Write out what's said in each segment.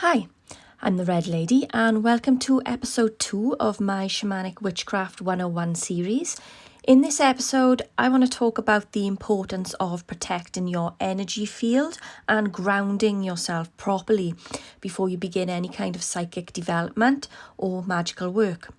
Hi, I'm the Red Lady and welcome to episode 2 of my Shamanic Witchcraft 101 series. In this episode, I want to talk about the importance of protecting your energy field and grounding yourself properly before you begin any kind of psychic development or magical work.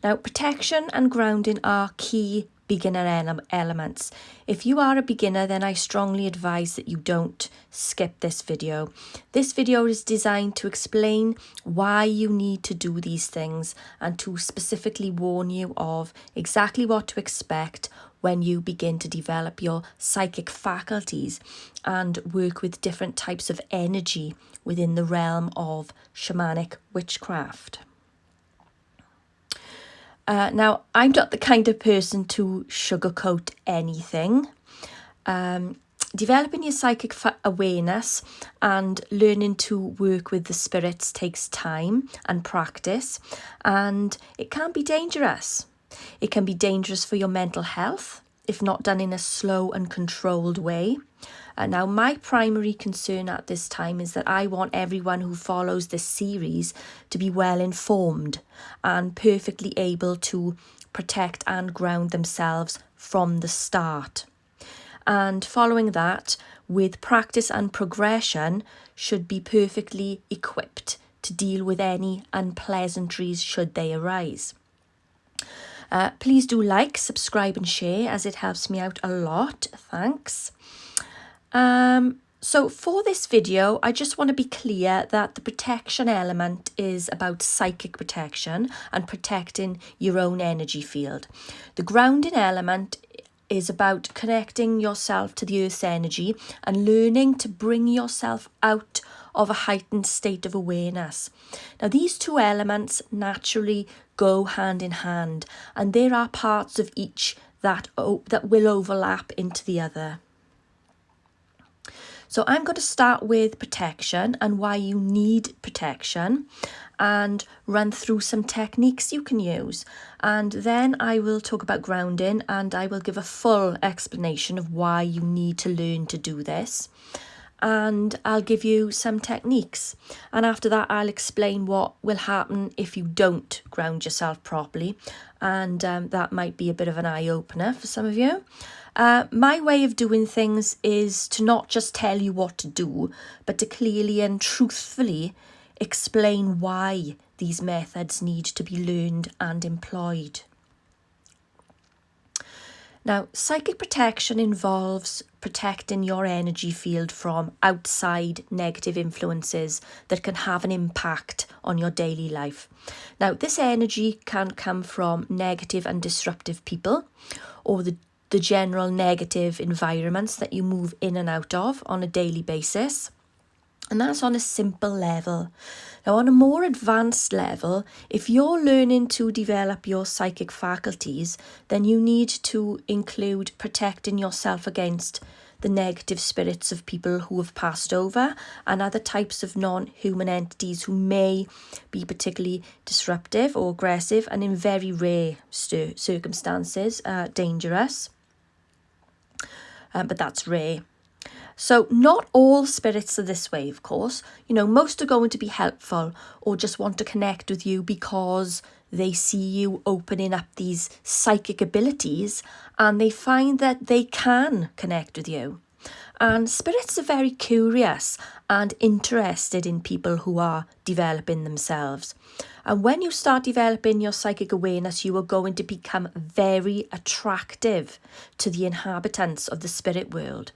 Now, protection and grounding are key beginner elements. If you are a beginner, then I strongly advise that you don't skip this video. This video is designed to explain why you need to do these things and to specifically warn you of exactly what to expect when you begin to develop your psychic faculties and work with different types of energy within the realm of shamanic witchcraft. Now, I'm not the kind of person to sugarcoat anything. Developing your psychic awareness and learning to work with the spirits takes time and practice, and it can be dangerous. It can be dangerous for your mental health if not done in a slow and controlled way. Now, my primary concern at this time is that I want everyone who follows this series to be well informed and perfectly able to protect and ground themselves from the start. And following that, with practice and progression, should be perfectly equipped to deal with any unpleasantries should they arise. Please do like, subscribe and share as it helps me out a lot. Thanks. So for this video, I just want to be clear that the protection element is about psychic protection and protecting your own energy field. The grounding element is about connecting yourself to the earth's energy and learning to bring yourself out of a heightened state of awareness. Now, these two elements naturally go hand in hand, and there are parts of each that will overlap into the other. So I'm going to start with protection and why you need protection and run through some techniques you can use. And then I will talk about grounding and I will give a full explanation of why you need to learn to do this. And I'll give you some techniques. And after that, I'll explain what will happen if you don't ground yourself properly. And that might be a bit of an eye-opener for some of you. My way of doing things is to not just tell you what to do, but to clearly and truthfully explain why these methods need to be learned and employed. Now, psychic protection involves protecting your energy field from outside negative influences that can have an impact on your daily life. Now, this energy can come from negative and disruptive people or the general negative environments that you move in and out of on a daily basis. And that's on a simple level. Now, on a more advanced level, if you're learning to develop your psychic faculties, then you need to include protecting yourself against the negative spirits of people who have passed over and other types of non-human entities who may be particularly disruptive or aggressive and in very rare circumstances dangerous. But that's rare. So not all spirits are this way, of course. Most are going to be helpful or just want to connect with you because they see you opening up these psychic abilities and they find that they can connect with you. And spirits are very curious and interested in people who are developing themselves. And when you start developing your psychic awareness, you are going to become very attractive to the inhabitants of the spirit world.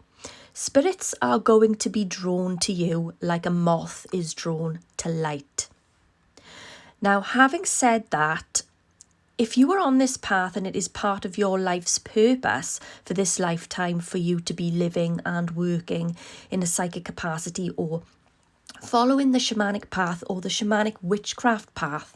Spirits are going to be drawn to you like a moth is drawn to light. Now, having said that, if you are on this path and it is part of your life's purpose for this lifetime for you to be living and working in a psychic capacity or following the shamanic path or the shamanic witchcraft path,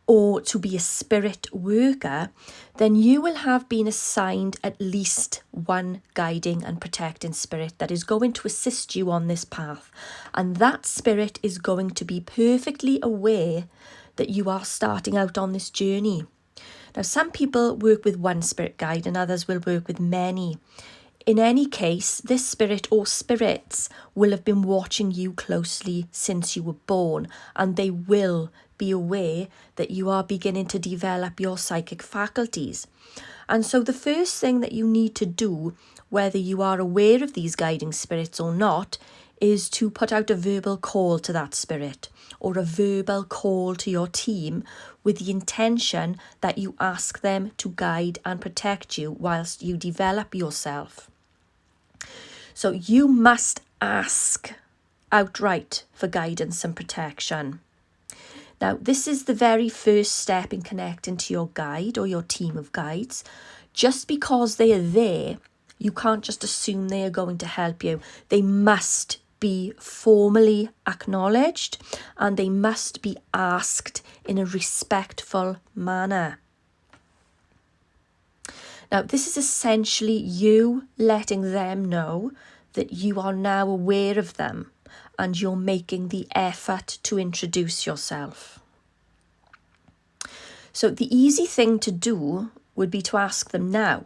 or to be a spirit worker, then you will have been assigned at least one guiding and protecting spirit that is going to assist you on this path. And that spirit is going to be perfectly aware that you are starting out on this journey. Now, some people work with one spirit guide and others will work with many. in any case, this spirit or spirits will have been watching you closely since you were born, and they will be aware that you are beginning to develop your psychic faculties. And so the first thing that you need to do, whether you are aware of these guiding spirits or not, is to put out a verbal call to that spirit or a verbal call to your team with the intention that you ask them to guide and protect you whilst you develop yourself. So you must ask outright for guidance and protection. Now, this is the very first step in connecting to your guide or your team of guides. Just because they are there, you can't just assume they are going to help you. They must be formally acknowledged and they must be asked in a respectful manner. Now, this is essentially you letting them know that you are now aware of them and you're making the effort to introduce yourself. So the easy thing to do would be to ask them now,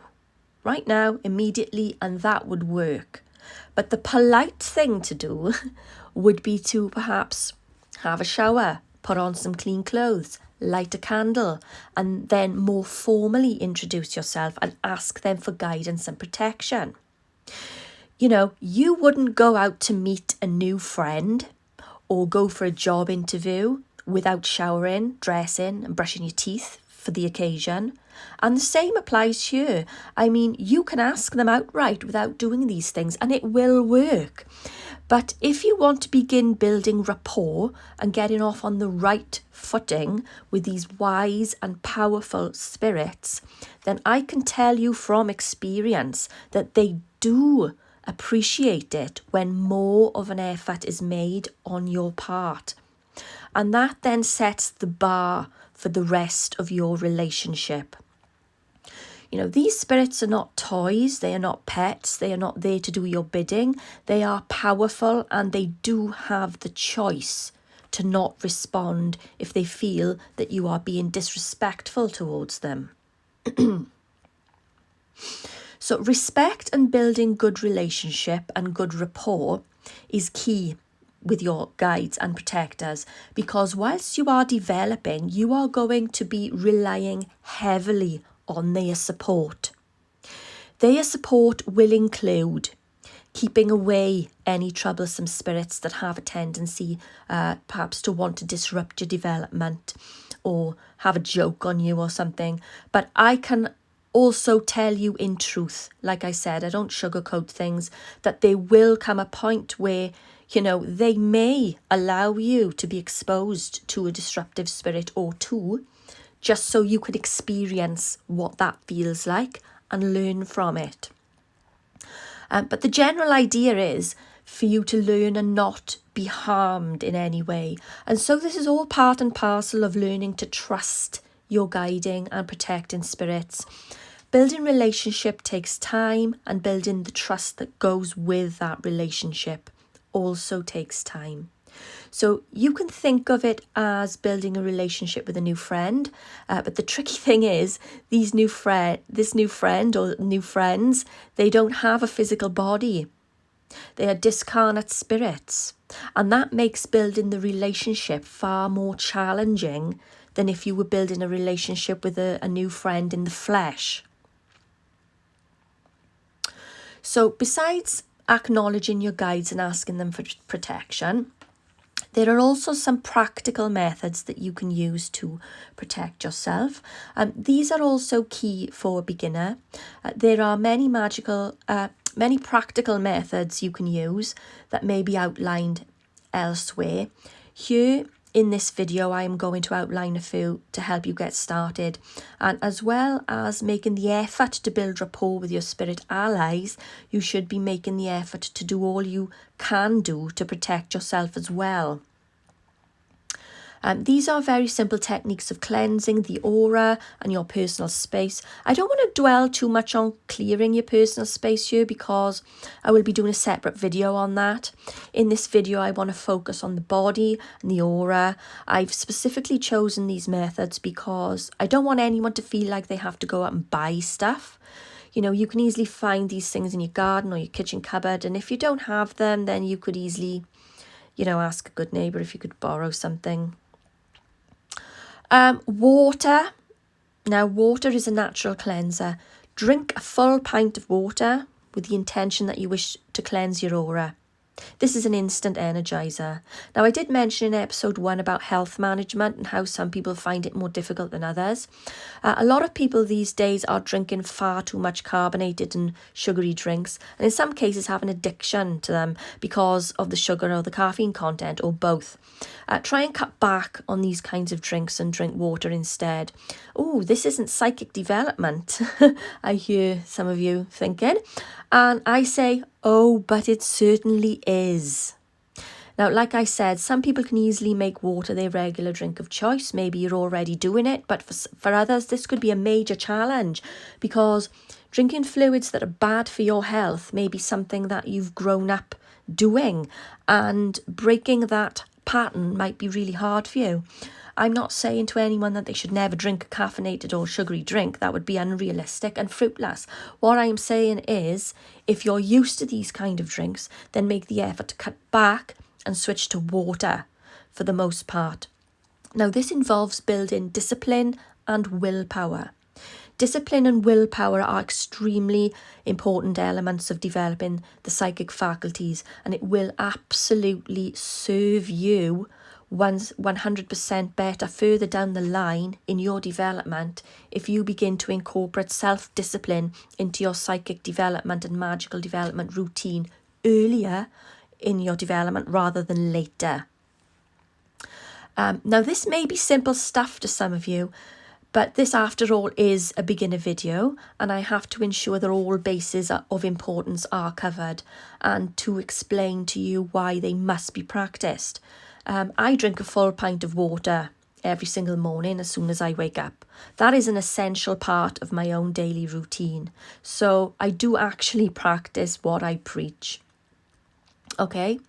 right now, immediately, and that would work. But the polite thing to do would be to perhaps have a shower, put on some clean clothes, light a candle, and then more formally introduce yourself and ask them for guidance and protection. You know, you wouldn't go out to meet a new friend or go for a job interview without showering, dressing and brushing your teeth for the occasion. And the same applies here. I mean, you can ask them outright without doing these things and it will work. But if you want to begin building rapport and getting off on the right footing with these wise and powerful spirits, then I can tell you from experience that they do appreciate it when more of an effort is made on your part. And that then sets the bar for the rest of your relationship. You know, these spirits are not toys, they are not pets, they are not there to do your bidding. They are powerful and they do have the choice to not respond if they feel that you are being disrespectful towards them. So respect and building good relationship and good rapport is key with your guides and protectors, because whilst you are developing, you are going to be relying heavily on their support. Their support will include keeping away any troublesome spirits that have a tendency perhaps to want to disrupt your development or have a joke on you or something. But I can also tell you in truth, like I said, I don't sugarcoat things, that there will come a point where, you know, they may allow you to be exposed to a disruptive spirit or two, just so you could experience what that feels like and learn from it. But the general idea is for you to learn and not be harmed in any way. And so this is all part and parcel of learning to trust your guiding and protecting spirits. Building relationship takes time, and building the trust that goes with that relationship also takes time. So you can think of it as building a relationship with a new friend, but the tricky thing is this new friend or new friends, they don't have a physical body. They are discarnate spirits, and that makes building the relationship far more challenging than if you were building a relationship with a new friend in the flesh. So besides acknowledging your guides and asking them for protection, there are also some practical methods that you can use to protect yourself. These are also key for a beginner. There are many practical methods you can use that may be outlined elsewhere. Here in this video, I am going to outline a few to help you get started, and as well as making the effort to build rapport with your spirit allies, you should be making the effort to do all you can do to protect yourself as well. These are very simple techniques of cleansing the aura and your personal space. I don't want to dwell too much on clearing your personal space here because I will be doing a separate video on that. In this video, I want to focus on the body and the aura. I've specifically chosen these methods because I don't want anyone to feel like they have to go out and buy stuff. You know, you can easily find these things in your garden or your kitchen cupboard. And if you don't have them, then you could easily, you know, ask a good neighbour if you could borrow something. Water. Now, water is a natural cleanser. Drink a full pint of water with the intention that you wish to cleanse your aura. This is an instant energizer. Now, I did mention in episode 1 about health management and how some people find it more difficult than others. A lot of people these days are drinking far too much carbonated and sugary drinks, and in some cases have an addiction to them because of the sugar or the caffeine content, or both. Try and cut back on these kinds of drinks and drink water instead. Oh, this isn't psychic development, I hear some of you thinking. And I say, oh, but it certainly is. Now, like I said, some people can easily make water their regular drink of choice. Maybe you're already doing it, but for others, this could be a major challenge, because drinking fluids that are bad for your health may be something that you've grown up doing, and breaking that pattern might be really hard for you. I'm not saying to anyone that they should never drink a caffeinated or sugary drink. That would be unrealistic and fruitless. What I am saying is, if you're used to these kind of drinks, then make the effort to cut back and switch to water for the most part. Now, this involves building discipline and willpower. Discipline and willpower are extremely important elements of developing the psychic faculties, and it will absolutely serve you 100% better further down the line in your development if you begin to incorporate self-discipline into your psychic development and magical development routine earlier in your development rather than later. Now, this may be simple stuff to some of you, but this, after all, is a beginner video, and I have to ensure that all bases of importance are covered and to explain to you why they must be practiced. I drink a full pint of water every single morning as soon as I wake up. That is an essential part of my own daily routine. So I do actually practice what I preach. Okay.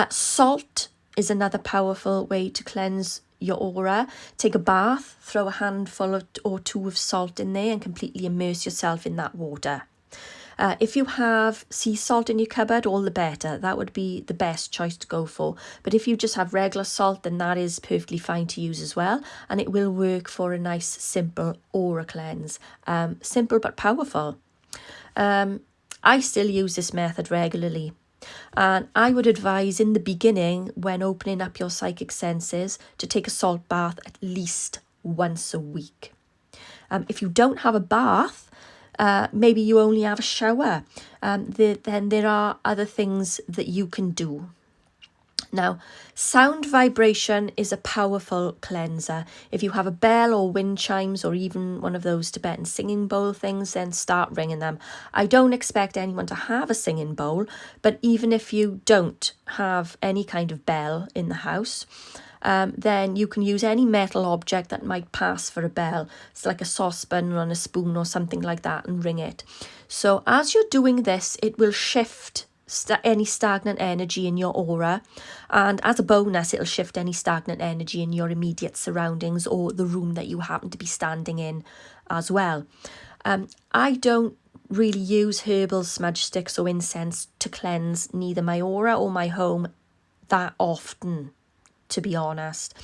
Salt is another powerful way to cleanse your aura. Take a bath, throw a handful or two of salt in there and completely immerse yourself in that water. If you have sea salt in your cupboard, all the better. That would be the best choice to go for. But if you just have regular salt, then that is perfectly fine to use as well. And it will work for a nice, simple aura cleanse. Simple but powerful. I still use this method regularly. And I would advise in the beginning, when opening up your psychic senses, to take a salt bath at least once a week. If you don't have a bath, maybe you only have a shower, then there are other things that you can do. Now, sound vibration is a powerful cleanser. If you have a bell or wind chimes or even one of those Tibetan singing bowl things, then start ringing them. I don't expect anyone to have a singing bowl, but even if you don't have any kind of bell in the house, then you can use any metal object that might pass for a bell. It's like a saucepan or a spoon or something like that, and ring it. So as you're doing this, it will shift any stagnant energy in your aura, and as a bonus, it'll shift any stagnant energy in your immediate surroundings or the room that you happen to be standing in as well. I don't really use herbal smudge sticks or incense to cleanse neither my aura or my home that often, to be honest.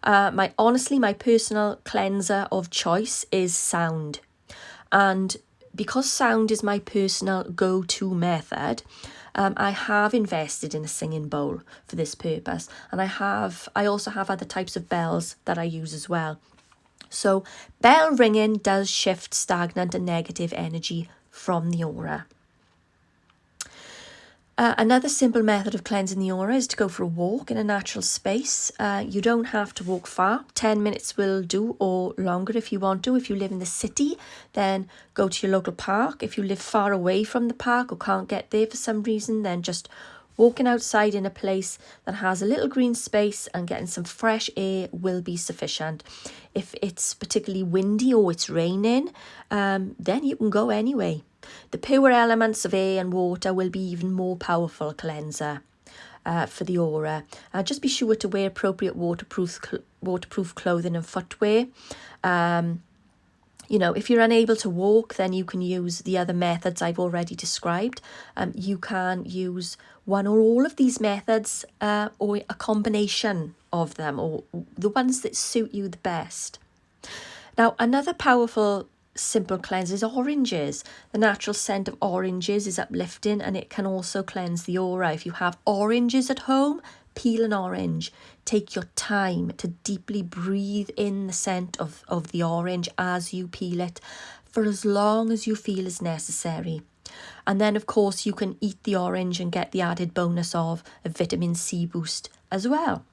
My personal cleanser of choice is sound. And because sound is my personal go-to method, I have invested in a singing bowl for this purpose. And I also have other types of bells that I use as well. So bell ringing does shift stagnant and negative energy from the aura. Another simple method of cleansing the aura is to go for a walk in a natural space. You don't have to walk far. 10 minutes will do, or longer if you want to. If you live in the city, then go to your local park. If you live far away from the park or can't get there for some reason, then just walking outside in a place that has a little green space and getting some fresh air will be sufficient. If it's particularly windy or it's raining, then you can go anyway. The pure elements of air and water will be even more powerful cleanser for the aura. Just be sure to wear appropriate waterproof clothing and footwear. If you're unable to walk, then you can use the other methods I've already described. You can use one or all of these methods, or a combination of them, or the ones that suit you the best. Now, another powerful simple cleanse is oranges. The natural scent of oranges is uplifting, and it can also cleanse the aura. If you have oranges at home, peel an orange. Take your time to deeply breathe in the scent of the orange as you peel it for as long as you feel is necessary. And then, of course, you can eat the orange and get the added bonus of a vitamin C boost as well.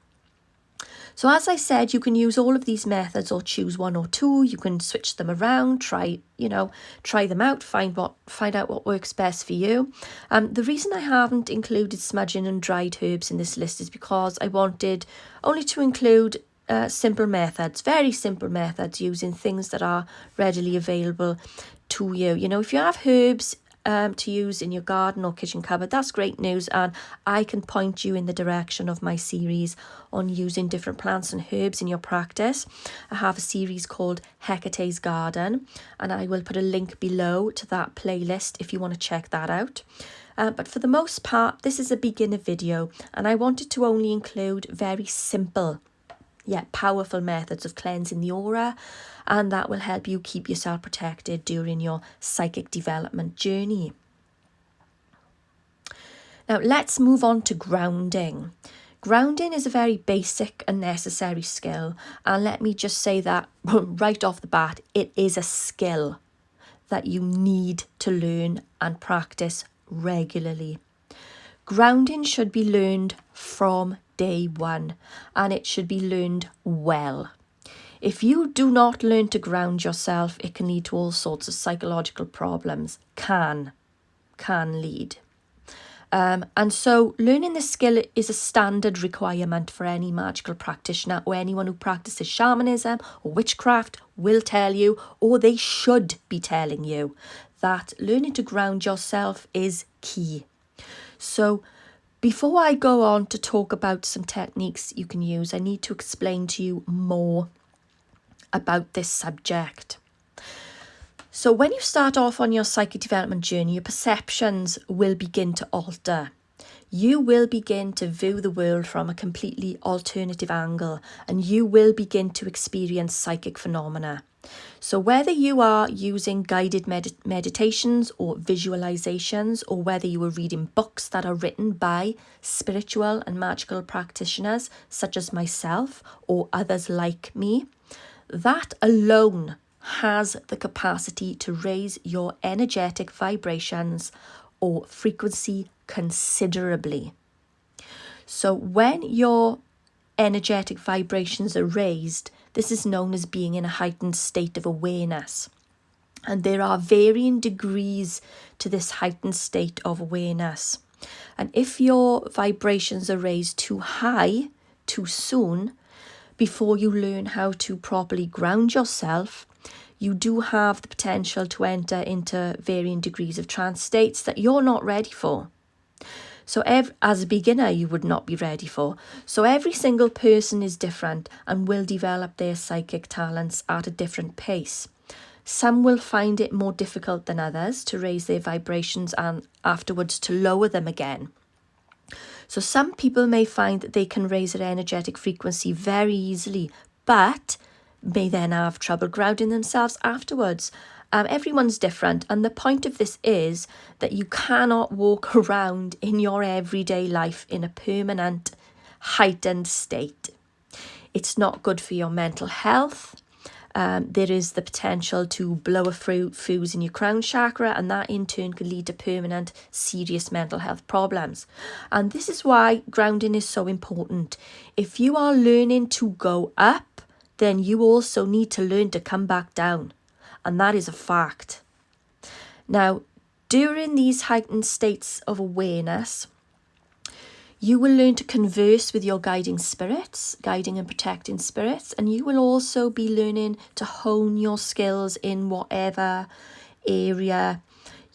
So as I said, you can use all of these methods or choose one or two. You can switch them around, try them out, find out what works best for you. The reason I haven't included smudging and dried herbs in this list is because I wanted only to include simple methods, very simple methods, using things that are readily available to you. If you have herbs to use in your garden or kitchen cupboard, that's great news, and I can point you in the direction of my series on using different plants and herbs in your practice. I have a series called Hecate's Garden, and I will put a link below to that playlist if you want to check that out. But for the most part, this is a beginner video, and I wanted to only include very simple yet powerful methods of cleansing the aura, and that will help you keep yourself protected during your psychic development journey. Now let's move on to grounding. Grounding is a very basic and necessary skill, and let me just say that right off the bat, it is a skill that you need to learn and practice regularly. Grounding should be learned from day one, and it should be learned well. If you do not learn to ground yourself, it can lead to all sorts of psychological problems. Can lead. And so learning this skill is a standard requirement for any magical practitioner, or anyone who practices shamanism or witchcraft will tell you, or they should be telling you, that learning to ground yourself is key. So before I go on to talk about some techniques you can use, I need to explain to you more about this subject. So when you start off on your psychic development journey, your perceptions will begin to alter. You will begin to view the world from a completely alternative angle, and you will begin to experience psychic phenomena. So whether you are using guided meditations or visualizations, or whether you are reading books that are written by spiritual and magical practitioners such as myself or others like me, that alone has the capacity to raise your energetic vibrations or frequency considerably. So when your energetic vibrations are raised, this is known as being in a heightened state of awareness. And there are varying degrees to this heightened state of awareness. And if your vibrations are raised too high, too soon, before you learn how to properly ground yourself, you do have the potential to enter into varying degrees of trance states that you're not ready for. So as a beginner, you would not be ready for. So every single person is different and will develop their psychic talents at a different pace. Some will find it more difficult than others to raise their vibrations and afterwards to lower them again. So some people may find that they can raise their energetic frequency very easily, but may then have trouble grounding themselves afterwards. Everyone's different, and the point of this is that you cannot walk around in your everyday life in a permanent heightened state. It's not good for your mental health. There is the potential to blow a fuse in your crown chakra, and that in turn can lead to permanent serious mental health problems. And this is why grounding is so important. If you are learning to go up, then you also need to learn to come back down. And that is a fact. Now, during these heightened states of awareness, you will learn to converse with your guiding and protecting spirits, and you will also be learning to hone your skills in whatever area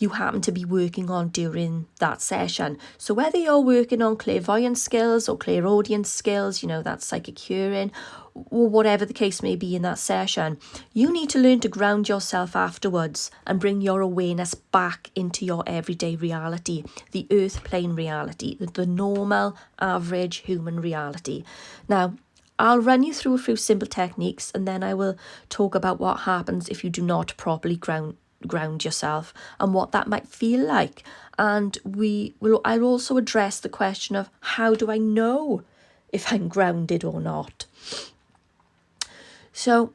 you happen to be working on during that session. So whether you're working on clairvoyant skills or clairaudient skills, that's psychic hearing, or whatever the case may be in that session, you need to learn to ground yourself afterwards and bring your awareness back into your everyday reality, the earth plane reality, the normal, average human reality. Now, I'll run you through a few simple techniques, and then I will talk about what happens if you do not properly ground yourself and what that might feel like. And I'll also address the question of, how do I know if I'm grounded or not? So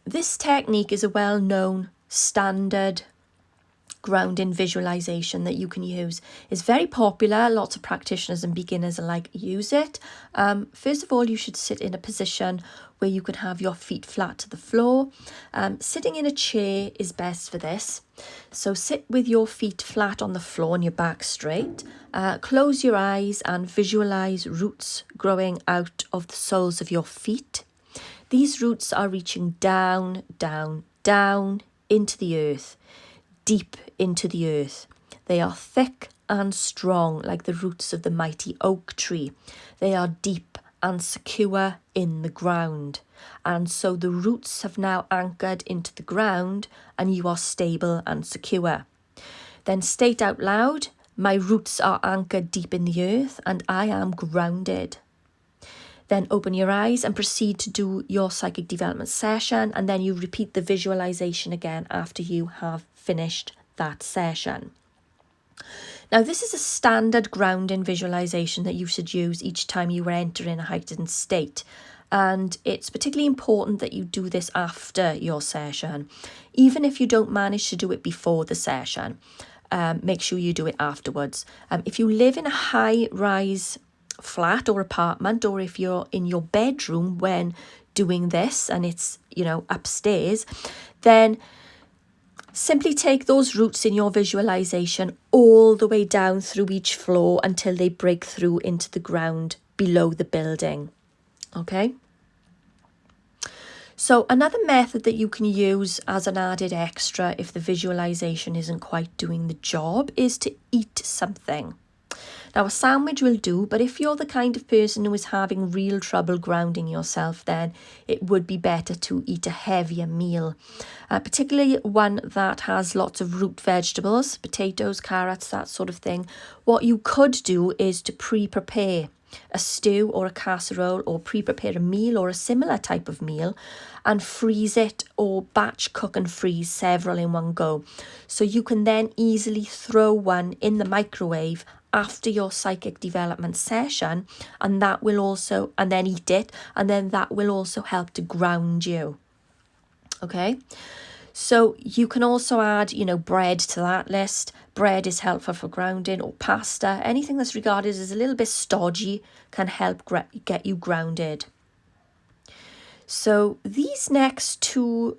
this technique is a well-known standard grounding visualization that you can use. It's very popular. Lots of practitioners and beginners alike use it. First of all, you should sit in a position where you can have your feet flat to the floor. Sitting in a chair is best for this. So sit with your feet flat on the floor and your back straight. Close your eyes and visualize roots growing out of the soles of your feet. These roots are reaching down, down, down into the earth, deep into the earth. They are thick and strong like the roots of the mighty oak tree. They are deep and secure in the ground. And so the roots have now anchored into the ground and you are stable and secure. Then state out loud, my roots are anchored deep in the earth and I am grounded. Then open your eyes and proceed to do your psychic development session, and then you repeat the visualization again after you have finished that session. Now, this is a standard grounding visualization that you should use each time you are entering a heightened state. And it's particularly important that you do this after your session. Even if you don't manage to do it before the session, make sure you do it afterwards. If you live in a high-rise flat or apartment, or if you're in your bedroom when doing this and it's upstairs, then simply take those roots in your visualization all the way down through each floor until they break through into the ground below the building. Okay, so another method that you can use as an added extra if the visualization isn't quite doing the job is to eat something. Now, a sandwich will do, but if you're the kind of person who is having real trouble grounding yourself, then it would be better to eat a heavier meal, particularly one that has lots of root vegetables, potatoes, carrots, that sort of thing. What you could do is to pre-prepare a stew or a casserole, or pre-prepare a meal or a similar type of meal and freeze it, or batch cook and freeze several in one go. So you can then easily throw one in the microwave after your psychic development session, and then eat it, and then that will also help to ground you. Okay, so you can also add bread to that list. Bread is helpful for grounding, or pasta. Anything that's regarded as a little bit stodgy can help get you grounded. So these next two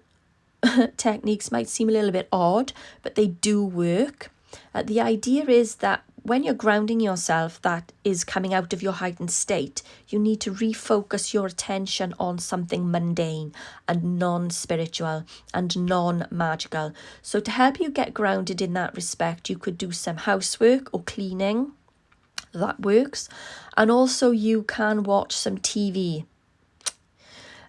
techniques might seem a little bit odd, but they do work. The idea is that when you're grounding yourself, that is coming out of your heightened state, you need to refocus your attention on something mundane and non-spiritual and non-magical. So to help you get grounded in that respect, you could do some housework or cleaning. That works. And also you can watch some TV.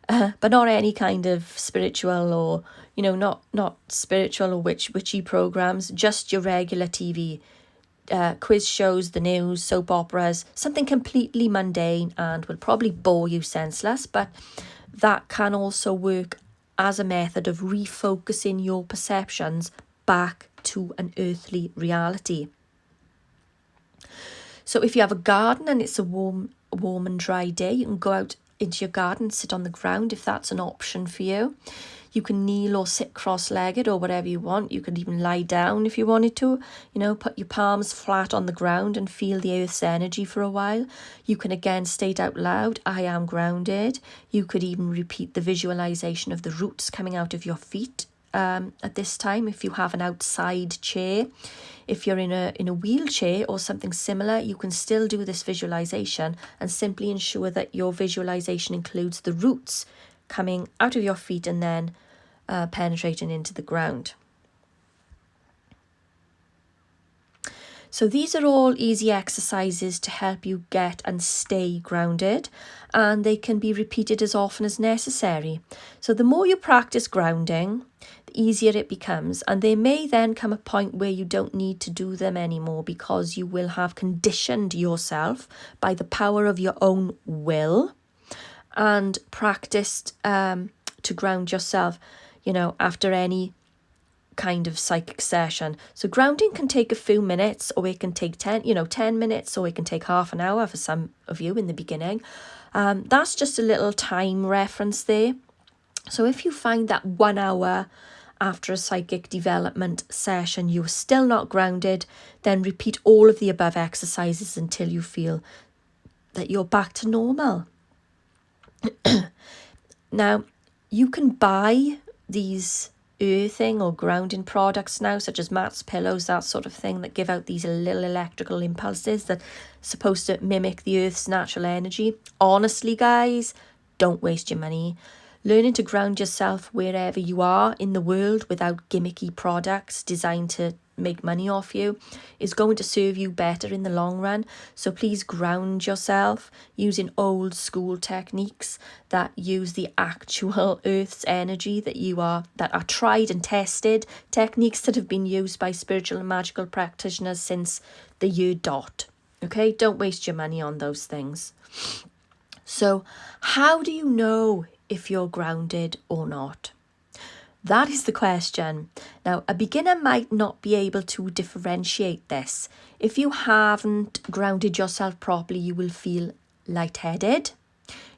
But not any kind of spiritual or, not spiritual or witchy programs, just your regular TV. Quiz shows, the news, soap operas, something completely mundane and will probably bore you senseless, but that can also work as a method of refocusing your perceptions back to an earthly reality. So if you have a garden and it's a warm and dry day, you can go out into your garden, sit on the ground if that's an option for you. You can kneel or sit cross-legged or whatever you want. You could even lie down if you wanted to, put your palms flat on the ground and feel the earth's energy for a while. You can again state out loud, I am grounded. You could even repeat the visualization of the roots coming out of your feet at this time if you have an outside chair. If you're in a wheelchair or something similar, you can still do this visualization and simply ensure that your visualization includes the roots coming out of your feet and then penetrating into the ground. So these are all easy exercises to help you get and stay grounded, and they can be repeated as often as necessary. So the more you practice grounding, the easier it becomes, and there may then come a point where you don't need to do them anymore because you will have conditioned yourself by the power of your own will and practiced to ground yourself, after any kind of psychic session. So grounding can take a few minutes, or it can take 10 minutes, or it can take half an hour for some of you in the beginning. That's just a little time reference there. So if you find that 1 hour after a psychic development session you're still not grounded, then repeat all of the above exercises until you feel that you're back to normal. Now, you can buy these earthing or grounding products now, such as mats, pillows, that sort of thing, that give out these little electrical impulses that are supposed to mimic the earth's natural energy. Honestly, guys, don't waste your money. Learning to ground yourself wherever you are in the world without gimmicky products designed to make money off you is going to serve you better in the long run. So please ground yourself using old school techniques that use the actual earth's energy that are tried and tested, techniques that have been used by spiritual and magical practitioners since the year dot. Okay, don't waste your money on those things. So how do you know if you're grounded or not? That is the question. Now, a beginner might not be able to differentiate this. If you haven't grounded yourself properly, you will feel lightheaded.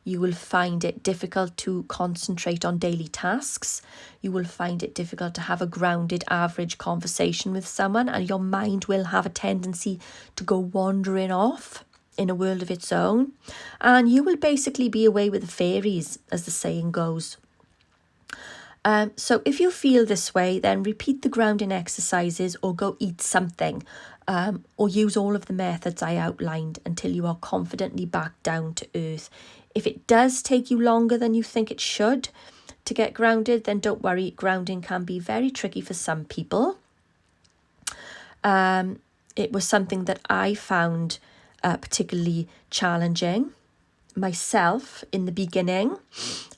You will find it difficult to concentrate on daily tasks. You will find it difficult to have a grounded, average conversation with someone, and your mind will have a tendency to go wandering off in a world of its own. And you will basically be away with the fairies, as the saying goes. So if you feel this way, then repeat the grounding exercises or go eat something, or use all of the methods I outlined until you are confidently back down to earth. If it does take you longer than you think it should to get grounded, then don't worry, grounding can be very tricky for some people. It was something that I found particularly challenging myself in the beginning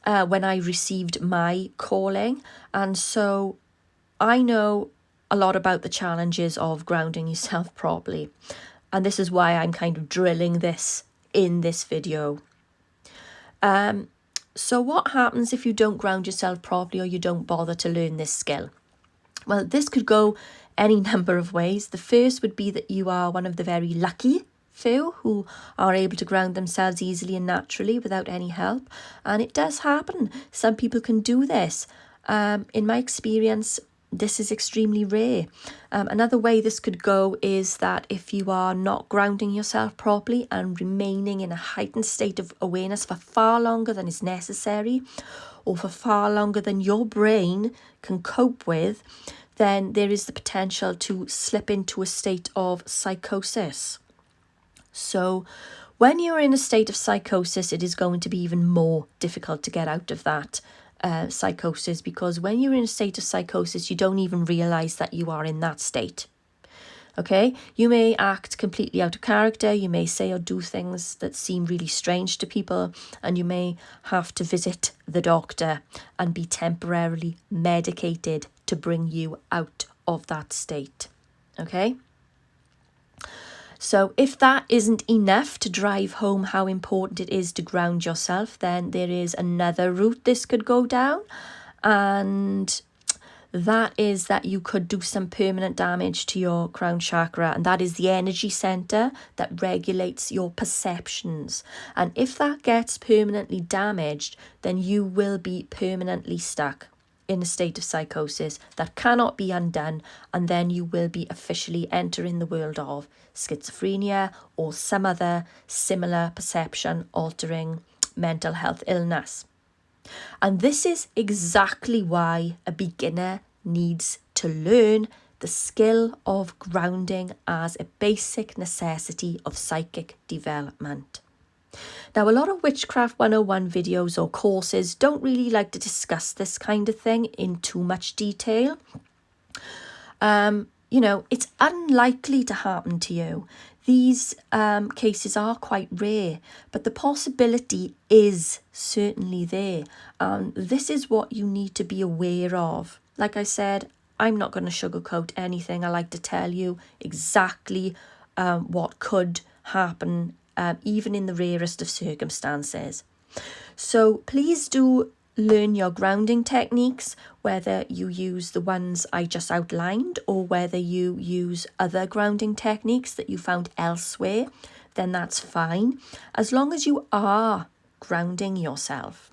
when I received my calling, and so I know a lot about the challenges of grounding yourself properly, and this is why I'm kind of drilling this in this video. So what happens if you don't ground yourself properly or you don't bother to learn this skill? Well, this could go any number of ways. The first would be that you are one of the very lucky few who are able to ground themselves easily and naturally without any help, and it does happen. Some people can do this. In my experience, this is extremely rare. Another way this could go is that if you are not grounding yourself properly and remaining in a heightened state of awareness for far longer than is necessary, or for far longer than your brain can cope with, then there is the potential to slip into a state of psychosis. So when you're in a state of psychosis, it is going to be even more difficult to get out of that psychosis, because when you're in a state of psychosis, you don't even realize that you are in that state. Okay, you may act completely out of character, you may say or do things that seem really strange to people, and you may have to visit the doctor and be temporarily medicated to bring you out of that state. Okay? So if that isn't enough to drive home how important it is to ground yourself, then there is another route this could go down, and that is that you could do some permanent damage to your crown chakra, and that is the energy center that regulates your perceptions. And if that gets permanently damaged, then you will be permanently stuck in a state of psychosis that cannot be undone, and then you will be officially entering the world of schizophrenia or some other similar perception altering mental health illness. And this is exactly why a beginner needs to learn the skill of grounding as a basic necessity of psychic development. Now, a lot of Witchcraft 101 videos or courses don't really like to discuss this kind of thing in too much detail. you know, it's unlikely to happen to you. These cases are quite rare, but the possibility is certainly there. This is what you need to be aware of. Like I said, I'm not going to sugarcoat anything. I like to tell you exactly what could happen, even in the rarest of circumstances. So please do learn your grounding techniques, whether you use the ones I just outlined or whether you use other grounding techniques that you found elsewhere, then that's fine, as long as you are grounding yourself.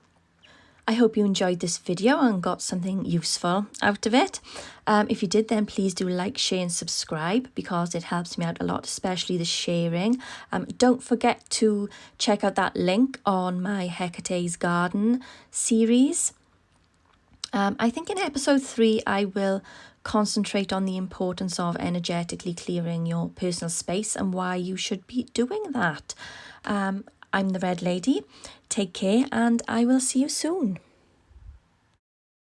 I hope you enjoyed this video and got something useful out of it. If you did, then please do like, share and subscribe, because it helps me out a lot, especially the sharing. Don't forget to check out that link on my Hecate's Garden series. I think in episode 3 I will concentrate on the importance of energetically clearing your personal space and why you should be doing that. I'm the Red Lady. Take care, and I will see you soon.